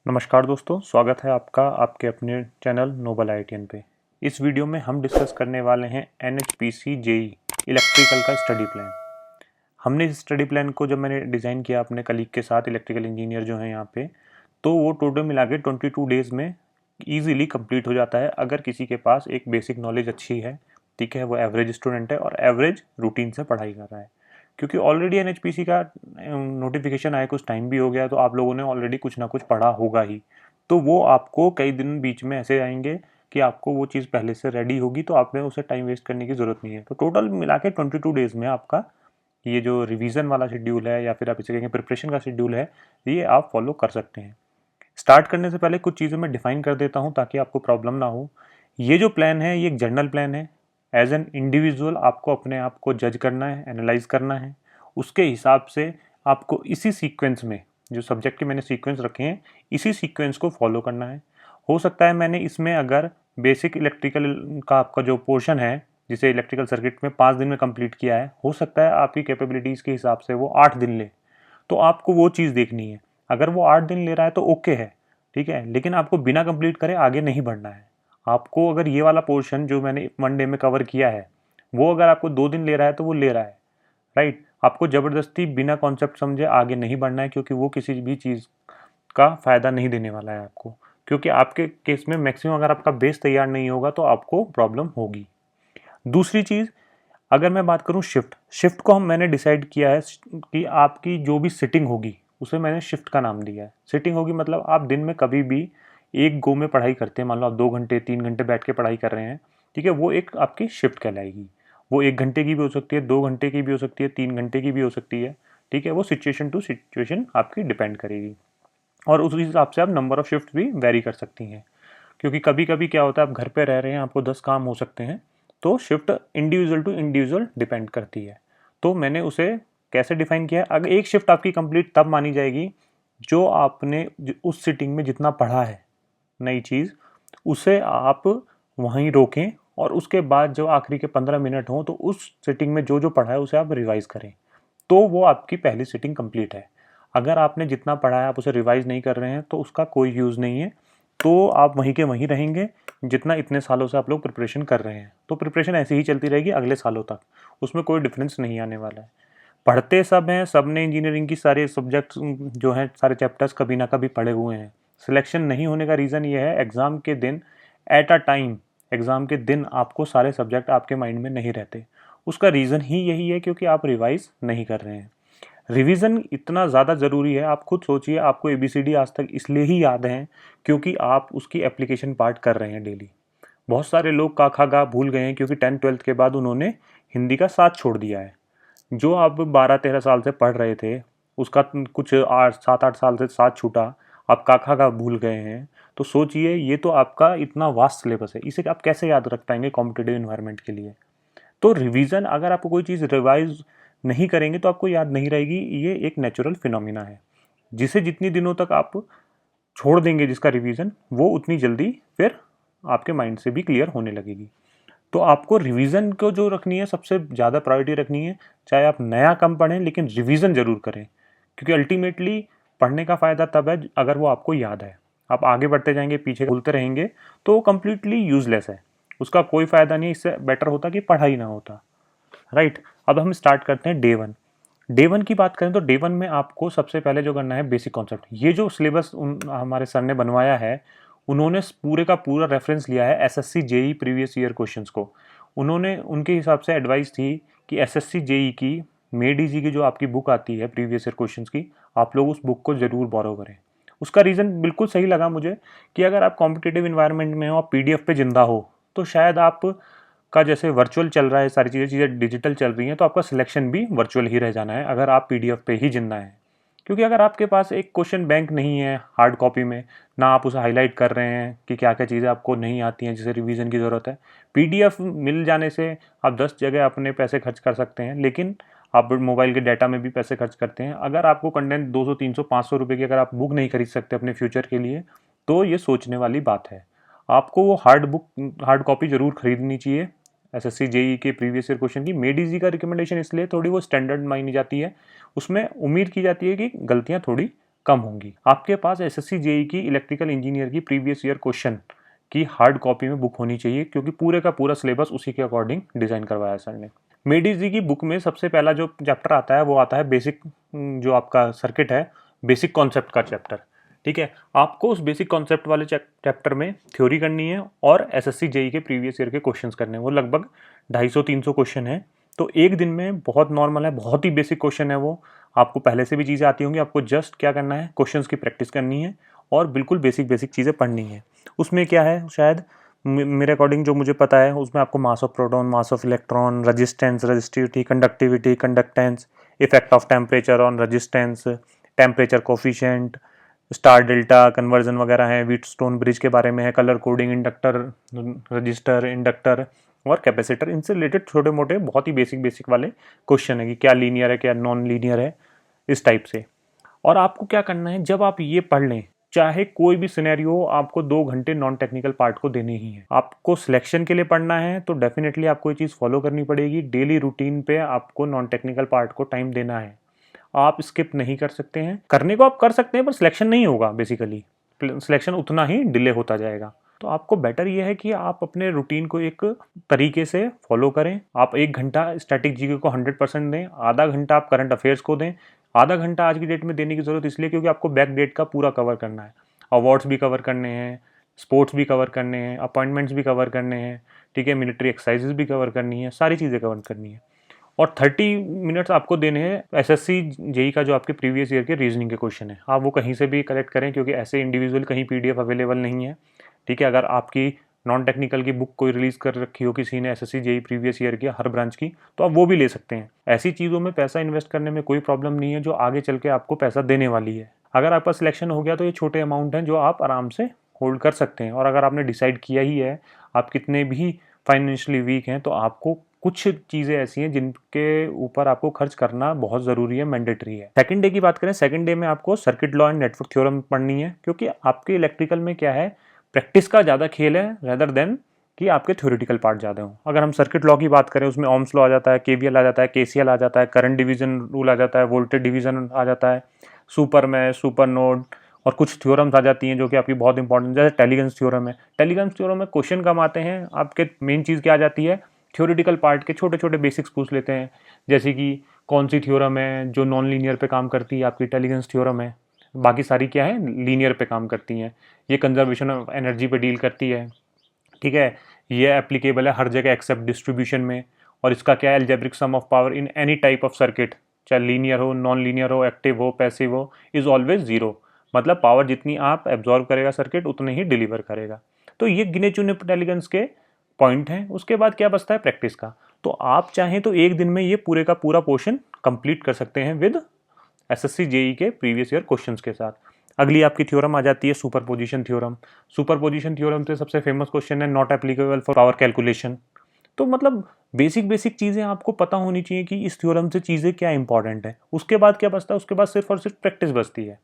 नमस्कार दोस्तों, स्वागत है आपका आपके अपने चैनल नोबल आईआईटीएन पे। इस वीडियो में हम डिस्कस करने वाले हैं एनएचपीसी जेई इलेक्ट्रिकल का स्टडी प्लान। हमने इस स्टडी प्लान को जब मैंने डिज़ाइन किया अपने कलीग के साथ, इलेक्ट्रिकल इंजीनियर जो हैं यहाँ पे, तो वो टोटल मिला के 22 डेज़ में ईजिली कंप्लीट हो जाता है अगर किसी के पास एक बेसिक नॉलेज अच्छी है। ठीक है, वो एवरेज स्टूडेंट है और एवरेज रूटीन से पढ़ाई कर रहा है। क्योंकि ऑलरेडी एनएचपीसी का नोटिफिकेशन आए कुछ टाइम भी हो गया, तो आप लोगों ने ऑलरेडी कुछ ना कुछ पढ़ा होगा ही। तो वो आपको कई दिन बीच में ऐसे आएंगे कि आपको वो चीज़ पहले से रेडी होगी, तो आप में उसे टाइम वेस्ट करने की ज़रूरत नहीं है। तो टोटल मिला के 22 डेज़ में आपका ये जो रिवीजन वाला शेड्यूल है, या फिर आप इसे कहेंगे प्रिपरेशन का शेड्यूल है, ये आप फॉलो कर सकते हैं। स्टार्ट करने से पहले कुछ चीज़ें मैं डिफाइन कर देता हूँ ताकि आपको प्रॉब्लम ना हो। ये जो प्लान है ये एक जनरल प्लान है। एज एन इंडिविजुअल आपको अपने आप को जज करना है, एनालाइज करना है। उसके हिसाब से आपको इसी सीक्वेंस में, जो सब्जेक्ट के मैंने सीक्वेंस रखे हैं, इसी सीक्वेंस को फॉलो करना है। हो सकता है मैंने इसमें अगर बेसिक इलेक्ट्रिकल का आपका जो पोर्शन है, जिसे इलेक्ट्रिकल सर्किट में 5 दिन में कंप्लीट किया है, हो सकता है आपकी कैपेबिलिटीज़ के हिसाब से वो 8 दिन ले। तो आपको वो चीज़ देखनी है। अगर वो 8 दिन ले रहा है तो ओके है, ठीक है, लेकिन आपको बिना कंप्लीट करे आगे नहीं बढ़ना है। आपको अगर ये वाला पोर्शन जो मैंने 1 डे में कवर किया है, वो अगर आपको 2 दिन ले रहा है तो वो ले रहा है, राइट। आपको ज़बरदस्ती बिना कॉन्सेप्ट समझे आगे नहीं बढ़ना है, क्योंकि वो किसी भी चीज़ का फ़ायदा नहीं देने वाला है आपको। क्योंकि आपके केस में मैक्सिमम अगर आपका बेस तैयार नहीं होगा तो आपको प्रॉब्लम होगी। दूसरी चीज़, अगर मैं बात करूं शिफ्ट, शिफ्ट को मैंने डिसाइड किया है कि आपकी जो भी सिटिंग होगी उसे मैंने शिफ्ट का नाम दिया है। सिटिंग होगी मतलब आप दिन में कभी भी एक गो में पढ़ाई करते हैं, मान लो आप 2 घंटे 3 घंटे बैठ के पढ़ाई कर रहे हैं, ठीक है, वो एक आपकी शिफ्ट कहलाएगी। वो 1 घंटे की भी हो सकती है, 2 घंटे की भी हो सकती है, 3 घंटे की भी हो सकती है, ठीक है। वो सिचुएशन टू सिचुएशन आपकी डिपेंड करेगी, और उस हिसाब से आप नंबर ऑफ शिफ्ट भी वेरी कर सकती हैं। क्योंकि कभी कभी क्या होता है, आप घर पे रह रहे हैं, आपको 10 काम हो सकते हैं, तो shift individual to individual depend करती है। तो मैंने उसे कैसे डिफाइन किया है, अगर एक शिफ्ट आपकी कंप्लीट तब मानी जाएगी जो आपने उस सिटिंग में जितना पढ़ा है नई चीज़, उसे आप वहीं रोकें, और उसके बाद जो आखिरी के 15 मिनट हों तो उस सिटिंग में जो जो पढ़ा है उसे आप रिवाइज करें। तो वो आपकी पहली सिटिंग कंप्लीट है। अगर आपने जितना पढ़ा है आप उसे रिवाइज नहीं कर रहे हैं तो उसका कोई यूज़ नहीं है। तो आप वहीं के वहीं रहेंगे जितना इतने सालों से आप लोग प्रिपरेशन कर रहे हैं। तो प्रिपरेशन ऐसी ही चलती रहेगी अगले सालों तक, उसमें कोई डिफरेंस नहीं आने वाला है। पढ़ते सब हैं, सब ने इंजीनियरिंग की सारे सब्जेक्ट्स जो हैं, सारे चैप्टर्स कभी ना कभी पढ़े हुए हैं। सिलेक्शन नहीं होने का रीज़न ये है, एग्ज़ाम के दिन एट अ टाइम, एग्ज़ाम के दिन आपको सारे सब्जेक्ट आपके माइंड में नहीं रहते। उसका रीज़न ही यही है क्योंकि आप रिवाइज नहीं कर रहे हैं। रिवीजन इतना ज़्यादा ज़रूरी है, आप खुद सोचिए, आपको एबीसीडी आज तक इसलिए ही याद है क्योंकि आप उसकी एप्लीकेशन पार्ट कर रहे हैं डेली। बहुत सारे लोग का खा गा भूल गए हैं क्योंकि 10th-12th के बाद उन्होंने हिंदी का साथ छोड़ दिया है। जो आप 12-13 साल से पढ़ रहे थे, उसका कुछ 8 7-8 साल से साथ छूटा, आप का खा गा भूल गए हैं। तो सोचिए, ये तो आपका इतना वास्ट सिलेबस है, इसे आप कैसे याद रख पाएंगे कॉम्पिटिटिव इन्वायरमेंट के लिए। तो रिवीजन, अगर आपको कोई चीज़ रिवाइज नहीं करेंगे तो आपको याद नहीं रहेगी। ये एक नेचुरल फिनोमिना है, जिसे जितनी दिनों तक आप छोड़ देंगे जिसका रिवीजन, वो उतनी जल्दी फिर आपके माइंड से भी क्लियर होने लगेगी। तो आपको रिवीजन को जो रखनी है, सबसे ज़्यादा प्रायोरिटी रखनी है। चाहे आप नया कम पढ़ें लेकिन रिवीजन ज़रूर करें, क्योंकि अल्टीमेटली पढ़ने का फ़ायदा तब है अगर वो आपको याद है। आप आगे बढ़ते जाएंगे, पीछे भूलते रहेंगे, तो वो कम्प्लीटली यूजलेस है, उसका कोई फ़ायदा नहीं। इससे बेटर होता कि पढ़ाई ना होता, राइट। अब हम स्टार्ट करते हैं डे 1। डे 1 की बात करें तो डे 1 में आपको सबसे पहले जो करना है बेसिक कॉन्सेप्ट। ये जो सिलेबस हमारे सर ने बनवाया है, उन्होंने पूरे का पूरा रेफरेंस लिया है SSC JE previous year questions को। उन्होंने उनके हिसाब से एडवाइस थी कि एसएससी जेई की मेडीजी की जो आपकी बुक आती है प्रीवियस ईयर क्वेश्चंस की, आप लोग उस बुक को ज़रूर बोरो करें। उसका रीज़न बिल्कुल सही लगा मुझे कि अगर आप कॉम्पिटिटिव इन्वायरमेंट में हो, आप पीडीएफ पे जिंदा हो, तो शायद आप का जैसे वर्चुअल चल रहा है, सारी चीज़ें डिजिटल चल रही हैं, तो आपका सिलेक्शन भी वर्चुअल ही रह जाना है अगर आप पीडीएफ पे ही जिंदा है। क्योंकि अगर आपके पास एक क्वेश्चन बैंक नहीं है हार्ड कॉपी में, ना आप उसे हाईलाइट कर रहे हैं कि क्या क्या चीज़ें आपको नहीं आती हैं जिसे रिवीजन की ज़रूरत है, पीडीएफ मिल जाने से आप 10 जगह अपने पैसे खर्च कर सकते हैं, लेकिन आप मोबाइल के डाटा में भी पैसे खर्च करते हैं। अगर आपको कंटेंट 200 300 500 रुपये की अगर आप बुक नहीं खरीद सकते अपने फ्यूचर के लिए, तो ये सोचने वाली बात है। आपको वो हार्ड कॉपी ज़रूर खरीदनी चाहिए। एसएससी जेई के प्रीवियस ईयर क्वेश्चन की मेडीजी का रिकमेंडेशन इसलिए, थोड़ी वो स्टैंडर्ड मानी जाती है, उसमें उम्मीद की जाती है कि गलतियां थोड़ी कम होंगी। आपके पास एसएससी जेई की इलेक्ट्रिकल इंजीनियर की प्रीवियस ईयर क्वेश्चन की हार्ड कॉपी में बुक होनी चाहिए, क्योंकि पूरे का पूरा सिलेबस उसी के अकॉर्डिंग डिज़ाइन करवाया सर ने। मेडी जी की बुक में सबसे पहला जो चैप्टर आता है वो आता है बेसिक, जो आपका सर्किट है, बेसिक कॉन्सेप्ट का चैप्टर। ठीक है, आपको उस बेसिक कॉन्सेप्ट वाले चैप्टर में थ्योरी करनी है और एसएससी जेई के प्रीवियस ईयर के क्वेश्चंस करने हैं। वो लगभग 250-300 क्वेश्चन है, तो एक दिन में बहुत नॉर्मल है, बहुत ही बेसिक क्वेश्चन है वो। आपको पहले से भी चीज़ें आती होंगी, आपको जस्ट क्या करना है, क्वेश्चंस की प्रैक्टिस करनी है और बिल्कुल बेसिक बेसिक चीज़ें पढ़नी है। उसमें क्या है, शायद मेरे अकॉर्डिंग जो मुझे पता है, उसमें आपको mass of proton, mass of electron, resistance, resistivity, conductivity, conductance, effect of temperature on resistance, temperature coefficient, star delta conversion वगैरह है, व्हीटस्टोन ब्रिज के बारे में है, colour coding, inductor, register, inductor और कैपेसिटर, इनसे रिलेटेड छोटे मोटे बहुत ही बेसिक बेसिक वाले क्वेश्चन है कि क्या लीनियर है, क्या नॉन लीनियर है, इस टाइप से। और आपको क्या करना है, जब आप ये पढ़ लें, चाहे कोई भी सिनेरियो, आपको 2 घंटे नॉन टेक्निकल पार्ट को देने ही है। आपको सिलेक्शन के लिए पढ़ना है तो डेफिनेटली आपको ये चीज़ फॉलो करनी पड़ेगी। डेली रूटीन पे आपको नॉन टेक्निकल पार्ट को टाइम देना है। आप स्किप नहीं कर सकते हैं, करने को आप कर सकते हैं पर सिलेक्शन नहीं होगा, बेसिकली सिलेक्शन उतना ही डिले होता जाएगा। तो आपको बेटर ये है कि आप अपने रूटीन को एक तरीके से फॉलो करें। आप 1 घंटा स्टैटिक जीके को 100% दें, आधा घंटा आप करंट अफेयर्स को दें। आधा घंटा आज की डेट में देने की ज़रूरत इसलिए क्योंकि आपको बैक डेट का पूरा कवर करना है, अवार्ड्स भी कवर करने हैं, स्पोर्ट्स भी कवर करने हैं, अपॉइंटमेंट्स भी कवर करने हैं, ठीक है, मिलिट्री एक्सरसाइजेज भी कवर करनी है, सारी चीज़ें कवर करनी है। और 30 मिनट्स आपको देने हैं एसएससी जेई का जो आपके प्रीवियस ईयर के रीजनिंग के क्वेश्चन है, आप वो कहीं से भी कलेक्ट करें, क्योंकि ऐसे इंडिविजुअल कहीं पीडीएफ अवेलेबल नहीं है। ठीक है, अगर आपकी नॉन टेक्निकल की बुक कोई रिलीज़ कर रखी हो किसी ने एसएससी जेई प्रीवियस ईयर की हर ब्रांच की, तो आप वो भी ले सकते हैं। ऐसी चीज़ों में पैसा इन्वेस्ट करने में कोई प्रॉब्लम नहीं है जो आगे चल के आपको पैसा देने वाली है। अगर आपका सिलेक्शन हो गया तो ये छोटे अमाउंट हैं जो आप आराम से होल्ड कर सकते हैं। और अगर आपने डिसाइड किया ही है, आप कितने भी फाइनेंशियली वीक हैं, तो आपको कुछ चीज़ें ऐसी हैं जिनके ऊपर आपको खर्च करना बहुत ज़रूरी है, मैंडेटरी है। सेकंड डे की बात करें, सेकंड डे में आपको circuit law and network theorem पढ़नी है, क्योंकि आपके इलेक्ट्रिकल में क्या है, प्रैक्टिस का ज़्यादा खेल है रेदर देन कि आपके थ्योरेटिकल पार्ट ज़्यादा हों। अगर हम सर्किट लॉ की बात करें, उसमें ओम्स लॉ आ जाता है, केवीएल आ जाता है, केसीएल आ जाता है, करंट डिवीजन रूल आ जाता है, वोल्टेज डिवीजन आ जाता है, सुपर मैश, सुपर नोड और कुछ थ्योरम्स आ जाती हैं जो कि आपकी बहुत इंपॉर्टेंट, जैसे टेलीगन्स थ्योरम है। टेलीगन्स थ्योरम में क्वेश्चन कम आते हैं, आपके मेन चीज़ क्या आ जाती है, थ्योरेटिकल पार्ट के छोटे छोटे बेसिक्स पूछ लेते हैं, जैसे कि कौन सी थ्योरम है जो नॉन लीनियर पे काम करती है, आपकी टेलीगन्स थ्योरम है। बाकी सारी क्या है, लीनियर पे काम करती हैं। ये कंजर्वेशन ऑफ एनर्जी पे डील करती है, ठीक है, ये एप्लीकेबल है हर जगह एक्सेप्ट डिस्ट्रीब्यूशन में। और इसका क्या है, algebraic sum of power in any type of circuit, चाहे लीनियर हो, नॉन लीनियर हो, एक्टिव हो, पैसिव हो, इज ऑलवेज जीरो। मतलब पावर जितनी आप एब्जॉर्व करेगा सर्किट उतने ही डिलीवर करेगा। तो ये गिने चुने टेलीगन्स के पॉइंट हैं। उसके बाद क्या बचता है, प्रैक्टिस का। तो आप चाहें तो एक दिन में ये पूरे का पूरा पोर्शन कंप्लीट कर सकते हैं विद एसएससी जेई के प्रीवियस ईयर क्वेश्चंस के साथ। अगली आपकी थ्योरम आ जाती है सुपरपोजिशन थ्योरम। सुपरपोजिशन थ्योरम से सबसे फेमस क्वेश्चन है, not applicable for power calculation. तो मतलब बेसिक बेसिक चीज़ें आपको पता होनी चाहिए कि इस थ्योरम से चीज़ें क्या इंपॉर्टेंट है। उसके बाद क्या बचता है, उसके बाद सिर्फ और सिर्फ प्रैक्टिस बचती है।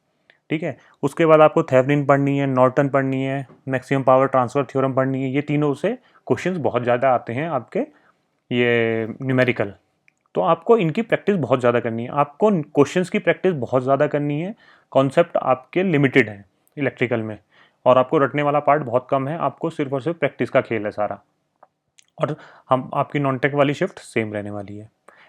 ठीक है, उसके बाद आपको थेवेनिन पढ़नी है, नॉर्टन पढ़नी है, मैक्सिमम पावर ट्रांसफर थ्योरम पढ़नी है। ये तीनों से क्वेश्चंस बहुत ज़्यादा आते हैं आपके ये न्यूमेरिकल। तो आपको इनकी प्रैक्टिस बहुत ज़्यादा करनी है, आपको क्वेश्चंस की प्रैक्टिस बहुत ज़्यादा करनी है। कॉन्सेप्ट आपके लिमिटेड हैं इलेक्ट्रिकल में, और आपको रटने वाला पार्ट बहुत कम है, आपको सिर्फ और सिर्फ प्रैक्टिस का खेल है सारा। और हम आपकी नॉन टेक वाली शिफ्ट सेम रहने वाली है।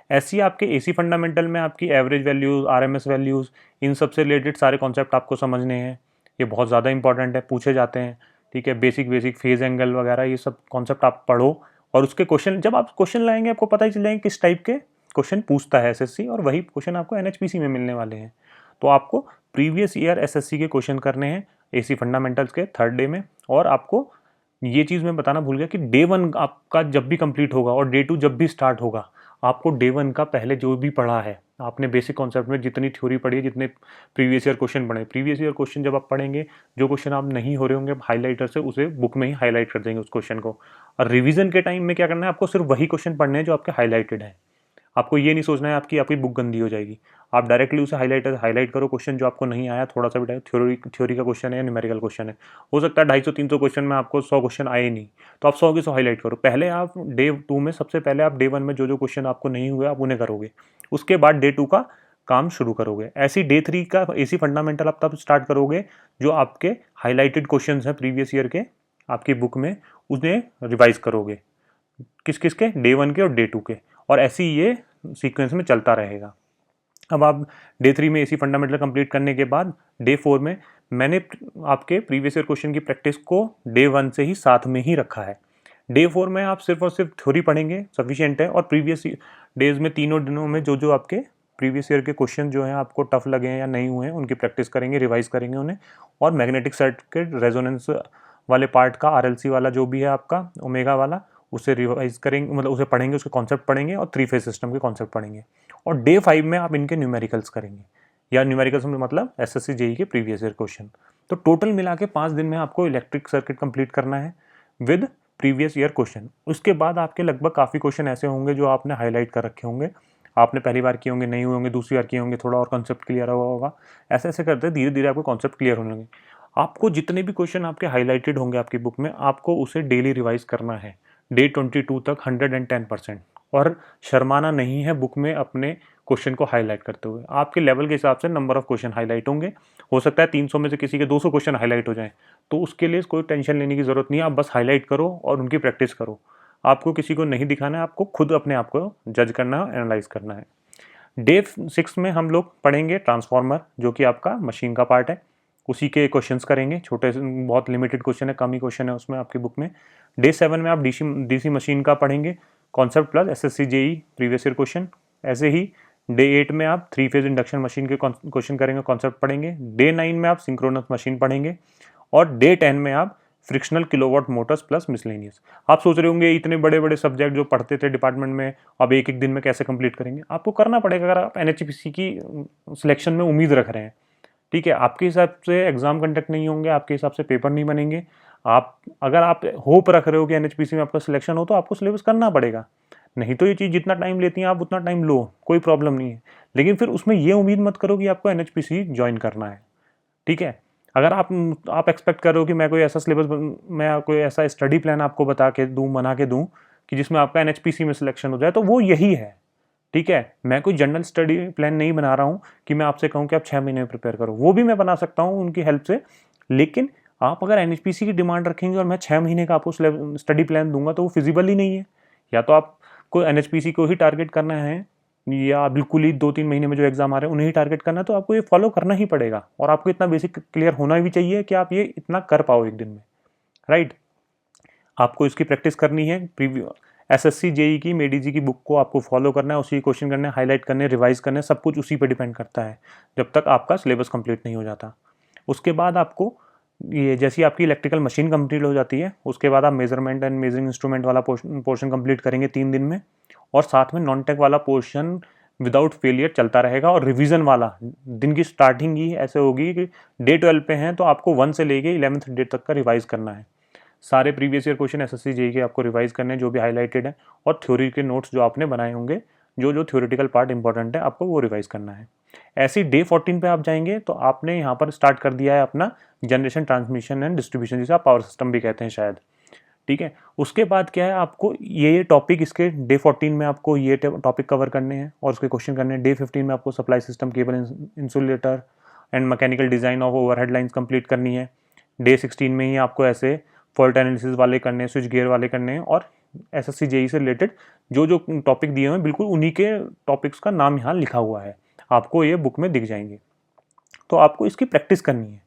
ऐसी आपके एसी फंडामेंटल में आपकी एवरेज वैल्यूज़, आरएमएस वैल्यूज़, इन सब से रिलेटेड सारे कॉन्सेप्ट आपको समझने हैं। ये बहुत ज़्यादा इंपॉर्टेंट है, पूछे जाते हैं। ठीक है, बेसिक बेसिक फेज एंगल वगैरह ये सब कॉन्सेप्ट आप पढ़ो, और उसके क्वेश्चन जब आप क्वेश्चन लाएंगे आपको पता ही चल जाएंगे किस टाइप के क्वेश्चन पूछता है एसएससी, और वही क्वेश्चन आपको एनएचपीसी में मिलने वाले हैं। तो आपको प्रीवियस ईयर एसएससी के क्वेश्चन करने हैं एसी फंडामेंटल्स के थर्ड डे में। और आपको ये चीज़ मैं बताना भूल गया कि डे 1 आपका जब भी कंप्लीट होगा और डे 2 जब भी स्टार्ट होगा, आपको डे 1 का पहले जो भी पढ़ा है, आपने बेसिक कॉन्सेप्ट में जितनी थ्योरी पढ़ी है, जितने प्रीवियस ईयर क्वेश्चन पढ़े, प्रीवियस ईयर क्वेश्चन जब आप पढ़ेंगे, जो क्वेश्चन आप नहीं हो रहे होंगे हाईलाइटर से, उसे बुक में ही हाईलाइट कर देंगे उस क्वेश्चन को। और रिवीजन के टाइम में क्या करना है, आपको सिर्फ वही क्वेश्चन पढ़ने हैं जो आपके हाईलाइटेड है। आपको ये नहीं सोचना है आपकी बुक गंदी हो जाएगी। आप डायरेक्टली उसे हाईलाइट करो, क्वेश्चन जो आपको नहीं आया, थोड़ा सा भी थ्योरी का क्वेश्चन है या न्यूमेरिकल क्वेश्चन है, हो सकता है 250-300 क्वेश्चन में आपको 100 क्वेश्चन आए नहीं, तो आप 100 के 100 हाईलाइट करो। पहले आप डे 2 में सबसे पहले आप डे 1 में जो जो क्वेश्चन आपको नहीं हुए आप उन्हें करोगे, उसके बाद डे 2 का काम शुरू करोगे। ऐसी डे 3 का एसी फंडामेंटल आप तब स्टार्ट करोगे जो आपके हाईलाइटेड क्वेश्चंस हैं प्रीवियस ईयर के आपकी बुक में, उन्हें रिवाइज करोगे। किस किस के? डे 1 के और डे 2 के, और ऐसे ही ये सीक्वेंस में चलता रहेगा। अब आप डे 3 में एसी फंडामेंटल कंप्लीट करने के बाद डे 4 में मैंने आपके प्रीवियस ईयर क्वेश्चन की प्रैक्टिस को डे 1 से ही साथ में ही रखा है। डे 4 में आप सिर्फ और सिर्फ थ्योरी पढ़ेंगे, सफिशिएंट है। और प्रीवियस डेज में तीनों दिनों में जो जो आपके प्रीवियस ईयर के क्वेश्चन जो हैं आपको टफ लगे हैं या नहीं हुए हैं, उनकी प्रैक्टिस करेंगे, रिवाइज करेंगे उन्हें। और मैग्नेटिक सर्किट रेजोनेंस वाले पार्ट का, आरएलसी वाला जो भी है आपका ओमेगा वाला, उसे रिवाइज करेंगे, मतलब उसे पढ़ेंगे, उसके कॉन्सेप्ट पढ़ेंगे और 3 फेज सिस्टम के कॉन्सेप्ट पढ़ेंगे। और डे 5 में आप इनके न्यूमेरिकल्स करेंगे, या न्यूमेरिकल्स में मतलब एसएससी जेई के प्रीवियस ईयर क्वेश्चन। तो टोटल मिला के 5 दिन में आपको इलेक्ट्रिक सर्किट कंप्लीट करना है विद प्रीवियस ईयर क्वेश्चन। उसके बाद आपके लगभग काफ़ी क्वेश्चन ऐसे होंगे जो आपने हाईलाइट कर रखे होंगे, आपने पहली बार किए होंगे, नहीं हुए होंगे, दूसरी बार किए होंगे, थोड़ा और कॉन्सेप्ट क्लियर हुआ होगा। ऐसे ऐसे करते धीरे धीरे आपको कॉन्सेप्ट क्लियर होने लगे। आपको जितने भी क्वेश्चन आपके हाईलाइटेड होंगे आपकी बुक में, आपको उसे डेली रिवाइज करना है डे 22 तक 110%। और शर्माना नहीं है बुक में अपने क्वेश्चन को हाईलाइट करते हुए। आपके लेवल के हिसाब से नंबर ऑफ क्वेश्चन हाईलाइट होंगे। हो सकता है 300 में से किसी के 200 क्वेश्चन हाईलाइट हो जाएं, तो उसके लिए कोई टेंशन लेने की ज़रूरत नहीं है। आप बस हाईलाइट करो और उनकी प्रैक्टिस करो। आपको किसी को नहीं दिखाना है, आपको खुद अपने आप को जज करना, एनालाइज करना है। डे 6 में हम लोग पढ़ेंगे ट्रांसफार्मर, जो कि आपका मशीन का पार्ट है। उसी के क्वेश्चंस करेंगे, छोटे बहुत लिमिटेड क्वेश्चन है, कम ही क्वेश्चन है उसमें आपकी बुक में। डे 7 में आप डीसी मशीन का पढ़ेंगे, concept plus SSC JE previous year question. ऐसे ही डे 8 में आप 3 फेज इंडक्शन मशीन के क्वेश्चन करेंगे, कॉन्सेप्ट पढ़ेंगे। डे 9 में आप सिंक्रोनस मशीन पढ़ेंगे। और डे 10 में आप frictional kilowatt Motors plus miscellaneous. आप सोच रहे होंगे इतने बड़े बड़े सब्जेक्ट जो पढ़ते थे डिपार्टमेंट में, अब एक एक दिन में कैसे कंप्लीट करेंगे? आपको करना पड़ेगा अगर आप एनएचपीसी की सिलेक्शन में उम्मीद रख रहे हैं। ठीक है, आपके हिसाब से एग्जाम कंडक्ट नहीं होंगे, आपके हिसाब से पेपर नहीं बनेंगे। अगर आप होप रख रहे हो कि एनएचपीसी में आपका सिलेक्शन हो, तो आपको सिलेबस करना पड़ेगा। नहीं तो ये चीज़ जितना टाइम लेती है आप उतना टाइम लो, कोई प्रॉब्लम नहीं है। लेकिन फिर उसमें ये उम्मीद मत करो कि आपको एनएचपीसी ज्वाइन करना है। ठीक है, अगर आप एक्सपेक्ट कर रहे हो कि मैं कोई ऐसा सिलेबस, मैं कोई ऐसा स्टडी प्लान आपको बता के दूं, बना के दूं कि जिसमें आपका एनएचपीसी में सिलेक्शन हो जाए, तो वो यही है। ठीक है, मैं कोई जनरल स्टडी प्लान नहीं बना रहा हूँ कि मैं आपसे कहूँ कि आप 6 महीने में प्रिपेयर करो। वो भी मैं बना सकता हूँ उनकी हेल्प से, लेकिन आप अगर एनएचपीसी की डिमांड रखेंगे और मैं 6 महीने का आपको स्टडी प्लान दूंगा, तो वो फिजिबल ही नहीं है। या तो आपको एनएचपीसी को ही टारगेट करना है, या बिल्कुल ही 2-3 महीने में जो एग्जाम आ रहे हैं उन्हें ही टारगेट करना है, तो आपको ये फॉलो करना ही पड़ेगा। और आपको इतना बेसिक क्लियर होना भी चाहिए कि आप ये इतना कर पाओ एक दिन में, राइट। आपको इसकी प्रैक्टिस करनी है। प्रीव्यू एसएससी जेई की मेडीजी की बुक को आपको फॉलो करना है, उसी क्वेश्चन करने, हाईलाइट करने, रिवाइज करने, सब कुछ उसी पे डिपेंड करता है, जब तक आपका सिलेबस कंप्लीट नहीं हो जाता। उसके बाद आपको ये, जैसी आपकी इलेक्ट्रिकल मशीन कंप्लीट हो जाती है, उसके बाद आप मेजरमेंट एंड मेजरिंग इंस्ट्रूमेंट वाला पोर्शन कंप्लीट करेंगे 3 दिन में। और साथ में नॉन टेक वाला पोर्शन विदाउट फेलियर चलता रहेगा। और रिवीजन वाला दिन की स्टार्टिंग ही ऐसे होगी कि डे 12 पे हैं तो आपको 1 से लेके 11th डे तक का रिवाइज करना है। सारे previous year question SSC JE के आपको रिवाइज करने हैं, जो भी हाईलाइटेड है। और थ्योरी के नोट्स जो आपने बनाए होंगे, जो जो थ्योरेटिकल पार्ट इंपॉर्टेंट है, आपको वो रिवाइज करना है। ऐसे डे 14 पे आप जाएंगे तो आपने यहाँ पर स्टार्ट कर दिया है अपना जनरेशन, ट्रांसमिशन एंड डिस्ट्रीब्यूशन, जिसे आप पावर सिस्टम भी कहते हैं शायद। ठीक है, उसके बाद क्या है, आपको ये टॉपिक इसके डे 14 में आपको ये टॉपिक कवर करने हैं और उसके क्वेश्चन करने हैं। डे 15 में आपको supply system, cable, insulator and mechanical design of overhead lines complete करनी है। डे 16 में ही आपको ऐसे फॉल्ट एनालिसिस वाले करने हैं, स्विच गियर वाले करने हैं। और एसएससी जेई से रिलेटेड जो जो टॉपिक दिए हुए हैं, बिल्कुल उन्हीं के टॉपिक्स का नाम यहाँ लिखा हुआ है, आपको ये बुक में दिख जाएंगे। तो आपको इसकी प्रैक्टिस करनी है।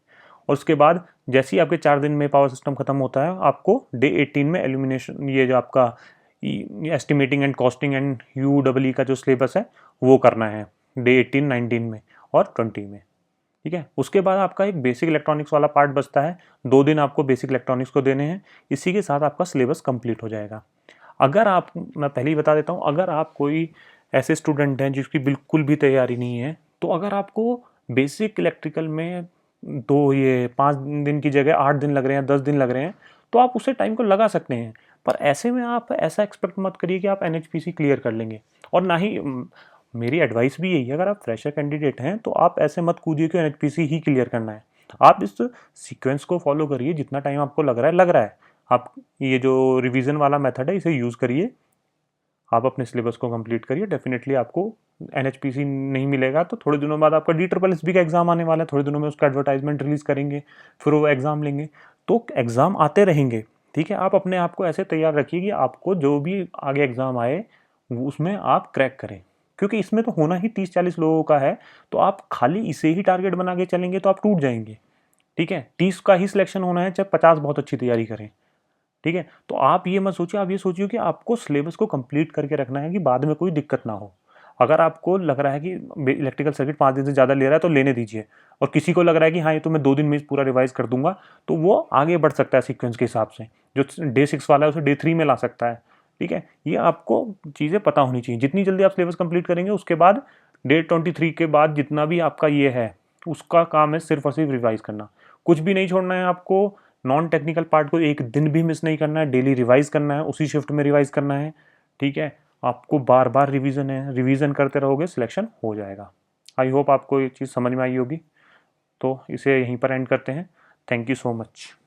और उसके बाद जैसे ही आपके 4 दिन में पावर सिस्टम खत्म होता है, आपको डे 18 में एल्यूमिनेशन, ये जो आपका estimating and costing and UW का जो सिलेबस है वो करना है डे 18, 19 में और 20 में। ठीक है, उसके बाद आपका एक बेसिक इलेक्ट्रॉनिक्स वाला पार्ट बचता है। 2 दिन आपको बेसिक इलेक्ट्रॉनिक्स को देने हैं। इसी के साथ आपका सिलेबस कंप्लीट हो जाएगा। अगर आप, मैं पहले ही बता देता हूँ, अगर आप कोई ऐसे स्टूडेंट हैं जिसकी बिल्कुल भी तैयारी नहीं है, तो अगर आपको बेसिक इलेक्ट्रिकल में 5 दिन की जगह 8 दिन लग रहे हैं, 10 दिन लग रहे हैं, तो आप उसे टाइम को लगा सकते हैं। पर ऐसे में आप ऐसा एक्सपेक्ट मत करिए कि आप एनएचपीसी क्लियर कर लेंगे। और ना ही मेरी एडवाइस भी यही है, अगर आप फ्रेशर कैंडिडेट हैं तो आप ऐसे मत कूदिए कि एनएचपीसी ही क्लियर करना है। आप इस सीक्वेंस को फॉलो करिए, जितना टाइम आपको लग रहा है। आप ये जो रिवीजन वाला मेथड है इसे यूज़ करिए, आप अपने सिलेबस को कंप्लीट करिए। डेफिनेटली आपको NHPC नहीं मिलेगा तो थोड़े दिनों बाद आपका DSSB का एग्ज़ाम आने वाला है, थोड़े दिनों में उसका एडवर्टाइजमेंट रिलीज़ करेंगे, फिर वो एग्ज़ाम लेंगे। तो एग्ज़ाम आते रहेंगे, ठीक है। आप अपने आप को ऐसे तैयार रखिए कि आपको जो भी आगे एग्ज़ाम आए उसमें आप क्रैक करें, क्योंकि इसमें तो होना ही 30-40 लोगों का है। तो आप खाली इसे ही टारगेट बना के चलेंगे तो आप टूट जाएंगे, ठीक है। 30 का ही सिलेक्शन होना है, चाहे 50 बहुत अच्छी तैयारी करें, ठीक है। तो आप ये मत सोचिए, आप ये सोचिए कि आपको सिलेबस को कंप्लीट करके रखना है कि बाद में कोई दिक्कत ना हो। अगर आपको लग रहा है कि इलेक्ट्रिकल सर्किट 5 दिन से ज़्यादा ले रहा है तो लेने दीजिए, और किसी को लग रहा है कि हाँ ये तो मैं 2 दिन में पूरा रिवाइज कर दूंगा, तो वो आगे बढ़ सकता है सीक्वेंस के हिसाब से। जो डे 6 वाला है उसे डे 3 में ला सकता है, ठीक है। ये आपको चीज़ें पता होनी चाहिए। जितनी जल्दी आप सिलेबस कंप्लीट करेंगे उसके बाद डे 23 के बाद जितना भी आपका ये है उसका काम है सिर्फ और सिर्फ रिवाइज करना, कुछ भी नहीं छोड़ना है आपको। नॉन टेक्निकल पार्ट को एक दिन भी मिस नहीं करना है, डेली रिवाइज करना है, उसी शिफ्ट में रिवाइज करना है, ठीक है। आपको बार बार रिवीजन है, रिवीजन करते रहोगे सिलेक्शन हो जाएगा। आई होप आपको ये चीज़ समझ में आई होगी। तो इसे यहीं पर एंड करते हैं। Thank you so much.